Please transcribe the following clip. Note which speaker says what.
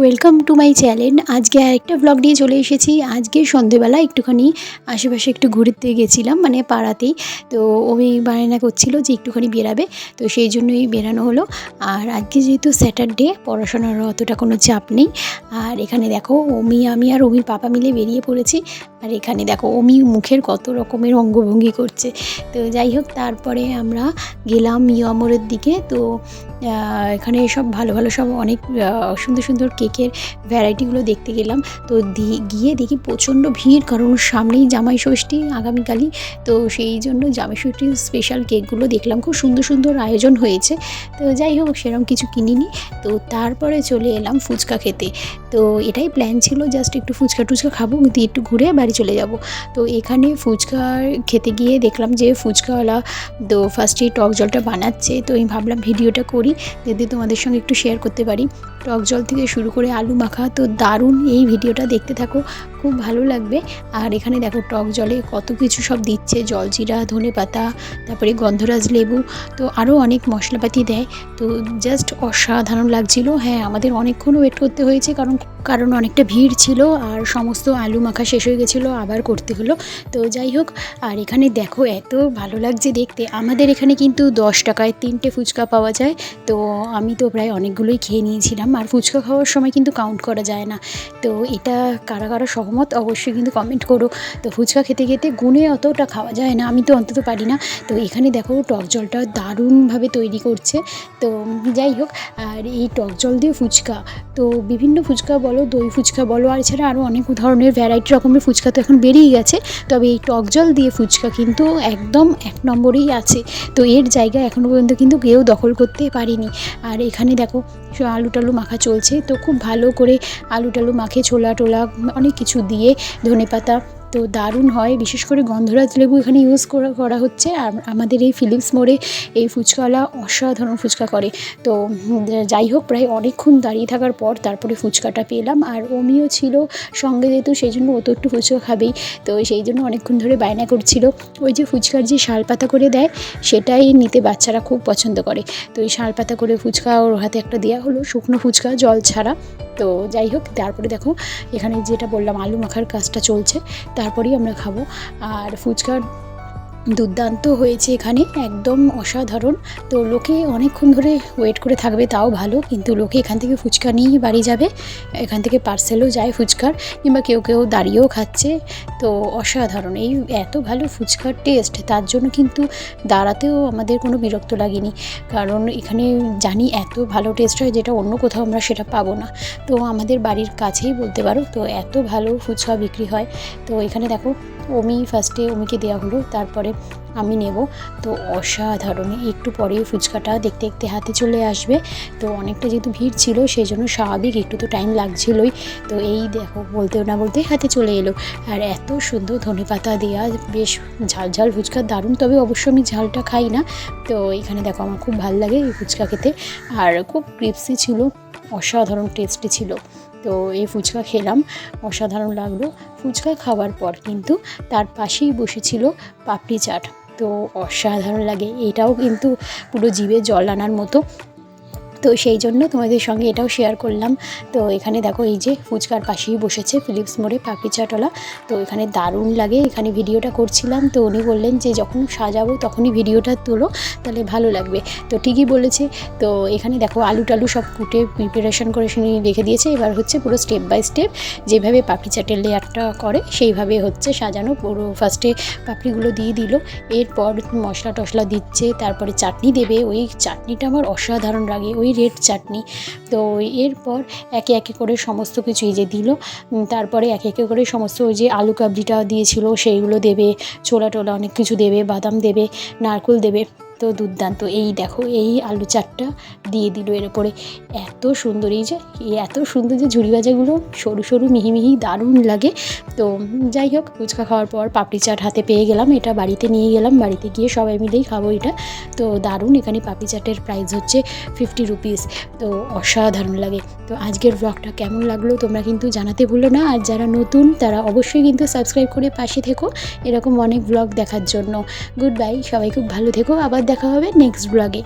Speaker 1: Welcome to my channel. আজকে আরেকটা blog নিয়ে চলে এসেছি। আজকে সন্ধেবেলা একটুখানি আশেপাশে একটু ঘুরতে গেছিলাম, মানে পাড়াতেই। তো ওই বায়না করছিল যে একটুখানি বেরাবে, তো সেই জন্যই বেরানো হলো। আর আজকে যেহেতু স্যাটারডে, পড়াশোনার অতটা কোনো চাপ নেই। আর এখানে দেখো আমি আর অমির পাপা মিলে বেরিয়ে পড়েছি। আর এখানে দেখো অমি মুখের কত রকমের অঙ্গভঙ্গি করছে। তো যাই হোক, তারপরে আমরা গেলাম মিয়ামরের দিকে। তো এখানে সব ভালো ভালো সব অনেক সুন্দর সুন্দর কেকের ভ্যারাইটিগুলো দেখতে গেলাম। তো গিয়ে দেখি প্রচণ্ড ভিড়, কারণ সামনেই জামাই ষষ্ঠী আগামীকালই। তো সেই জন্য জামাই ষষ্ঠীর স্পেশাল কেকগুলো দেখলাম, খুব সুন্দর সুন্দর আয়োজন হয়েছে। তো যাই হোক, সেরকম কিছু কিনিনি। তো তারপরে চলে এলাম ফুচকা খেতে। তো এটাই প্ল্যান ছিল, জাস্ট একটু ফুচকা টুচকা খাবো, দিয়ে একটু ঘুরে বাড়ি চলে যাব। তো এখানে ফুচকা খেতে গিয়ে দেখলাম যে ফুচকাওয়ালা তো ফার্স্টেই টক জলটা বানাচ্ছে। তো আমি ভাবলাম ভিডিওটা করি, যদি তোমাদের সঙ্গে একটু শেয়ার করতে পারি। টক জল থেকে শুরু করে আলু মাখা, তো দারুণ। এই ভিডিওটা দেখতে থাকো, খুব ভালো লাগবে। আর এখানে দেখো টক জলে কত কিছু সব দিচ্ছে, জলজিরা, ধনেপাতা, তারপরে গন্ধরাজ লেবু, তো আরও অনেক মশলাপাতি দেয়। তো জাস্ট অসাধারণ লাগছিল। হ্যাঁ, আমাদের অনেকক্ষণ ওয়েট করতে হয়েছে, কারণ অনেকটা ভিড় ছিল আর সমস্ত আলু মাখা শেষ হয়ে গেছিলো, আবার করতে হলো। তো যাই হোক, আর এখানে দেখো এত ভালো লাগছে দেখতে। আমাদের এখানে কিন্তু 10 টাকায় 3টে ফুচকা পাওয়া যায়। তো আমি তো প্রায় অনেকগুলোই খেয়ে নিয়েছিলাম। আর ফুচকা খাওয়ার সময় কিন্তু কাউন্ট করা যায় না। তো এটা কারা কারা সহমত অবশ্যই কিন্তু কমেন্ট করো। তো ফুচকা খেতে খেতে গুনে অতটা খাওয়া যায় না, আমি তো অন্তত পারি না। তো এখানে দেখো টক জলটা দারুণভাবে তৈরি করছে। তো যাই হোক, আর এই টক জল দিয়ে ফুচকা, তো বিভিন্ন ফুচকা বলো, দই ফুচকা বলো, আর এছাড়া আরও অনেক ধরনের ভ্যারাইটি রকমের ফুচকা তো এখন বেরিয়ে গেছে। তবে এই টক জল দিয়ে ফুচকা কিন্তু একদম 1 নম্বরেই আছে। তো এর জায়গা এখনও পর্যন্ত কিন্তু কেউ দখল করতে পারেনি। আর এখানে দেখো আলু টালু মাখা চলছে। তো খুব ভালো করে আলু টালু মাখে, ছোলা টোলা অনেক কিছু দিয়ে, ধনেপাতা, তো দারুণ হয়। বিশেষ করে গন্ধরাজ লেবু এখানে ইউজ করা হচ্ছে। আর আমাদের এই ফিলিপস মোড়ে এই ফুচকাওয়ালা অসাধারণ ফুচকা করে। তো যাই হোক, প্রায় অনেকক্ষণ দাঁড়িয়ে থাকার পর তারপরে ফুচকাটা পেলাম। আর অমিও ছিল সঙ্গে, যেহেতু সেই জন্য ও তো একটু ফুচকা খাবেই। তো সেই জন্য অনেকক্ষণ ধরে বায়না করছিল। ওই যে ফুচকার যে শালপাতা করে দেয়, সেটাই নিতে বাচ্চারা খুব পছন্দ করে। তো এই শালপাতা করে ফুচকা ওর হাতে একটা দেওয়া হলো, শুকনো ফুচকা, জল ছাড়া। তো যাই হোক, তারপরে দেখো এখানে যেটা বললাম আলু মাখার কাজটা চলছে, তারপরেই আমরা খাবো। আর ফুচকার দুর্দান্ত হয়েছে এখানে, একদম অসাধারণ। তো লোকে অনেকক্ষণ ধরে ওয়েট করে থাকবে, তাও ভালো। কিন্তু লোকে এখান থেকে ফুচকা নিয়েই বাড়ি যাবে। এখান থেকে পার্সেলও যায় ফুচকার, কিংবা কেউ কেউ দাঁড়িয়েও খাচ্ছে। তো অসাধারণ, এই এত ভালো ফুচকার টেস্ট, তার জন্য কিন্তু দাঁড়াতেও আমাদের কোনো বিরক্ত লাগেনি। কারণ এখানে জানি এত ভালো টেস্ট হয়, যেটা অন্য কোথাও আমরা সেটা পাবো না। তো আমাদের বাড়ির কাছেই বলতে পারো। তো এত ভালো ফুচকা বিক্রি হয়। তো এখানে দেখো ফার্স্টে অমিকে দেওয়া হলো, তারপরে আমি নেব। তো অসাধারণ, একটু পরে ফুচকাটা দেখতে দেখতে হাতে চলে আসবে। তো অনেকটা যেহেতু ভিড় ছিল, সেই জন্য স্বাভাবিক একটু তো টাইম লাগছিলই। তো এই দেখো বলতেও না বলতেই হাতে চলে এলো। আর এত সুন্দর ধনেপাতা দেওয়া, বেশ ঝাল ঝাল ফুচকা, দারুণ। তবে অবশ্য আমি ঝালটা খাই না। তো এখানে দেখো আমার খুব ভালো লাগে এই ফুচকা খেতে। আর খুব ক্রিপসি ছিল, অসাধারণ টেস্টি ছিল। তো এই ফুচকা খেলাম, অসাধারণ লাগলো। ফুচকা খাওয়ার পর কিন্তু তার পাশেই বসেছিল পাপড়ি চাট। তো অসাধারণ লাগে, এটাও কিন্তু পুরো জিভে জল আনার মতো। তো সেই জন্য তোমাদের সঙ্গে এটাও শেয়ার করলাম। তো এখানে দেখো এই যে ফুচকার পাশেই বসেছে ফিলিপস মোড়ে পাপড়ি চাটওয়ালা। তো এখানে দারুণ লাগে। এখানে ভিডিওটা করছিলাম, তো উনি বললেন যে যখন সাজাবো তখনই ভিডিওটা তোলো, তাহলে ভালো লাগবে। তো ঠিকই বলেছে। তো এখানে দেখো আলু টালু সব কুটে প্রিপারেশন করে রেখে দিয়েছে। এবার হচ্ছে পুরো স্টেপ বাই স্টেপ যেভাবে পাপড়ি চাটের লেয়ারটা করে সেইভাবে হচ্ছে সাজানো। পুরো ফার্স্টে পাপড়িগুলো দিয়ে দিল, এরপর মশলা টশলা দিচ্ছে, তারপরে চাটনি দেবে। ওই চাটনিটা আমার অসাধারণ লাগে, ওই রেড চাটনি। তো এরপর একে একে করে সমস্ত কিছু এই যে দিল। তারপরে একে একে করে সমস্ত ওই যে আলু কাবলিটা দিয়েছিল সেইগুলো দেবে, ছোলা টোলা অনেক কিছু দেবে, বাদাম দেবে, নারকেল দেবে। তো দুর্দান্ত। এই দেখো এই আলু চাটটা দিয়ে দিল এর ওপরে, এত সুন্দর। এত সুন্দর যে ঝুড়ি ভাজাগুলো সরু সরু মিহি মিহি, দারুণ লাগে। তো যাই হোক, ফুচকা খাওয়ার পর পাপড়ি চাট হাতে পেয়ে গেলাম, এটা বাড়িতে নিয়ে গেলাম। বাড়িতে গিয়ে সবাই মিলেই খাবো এটা। তো দারুণ। এখানে পাপড়ি চাটের প্রাইস হচ্ছে 50 রুপিস। তো অসাধারণ লাগে। তো আজকের ব্লগটা কেমন লাগলো তোমরা কিন্তু জানাতে ভুলো না। আর যারা নতুন তারা অবশ্যই কিন্তু সাবস্ক্রাইব করে পাশে থেকো এরকম অনেক ব্লগ দেখার জন্য। গুড বাই, সবাই খুব ভালো থেকো। আবার দেখা হবে নেক্সট ব্লগে।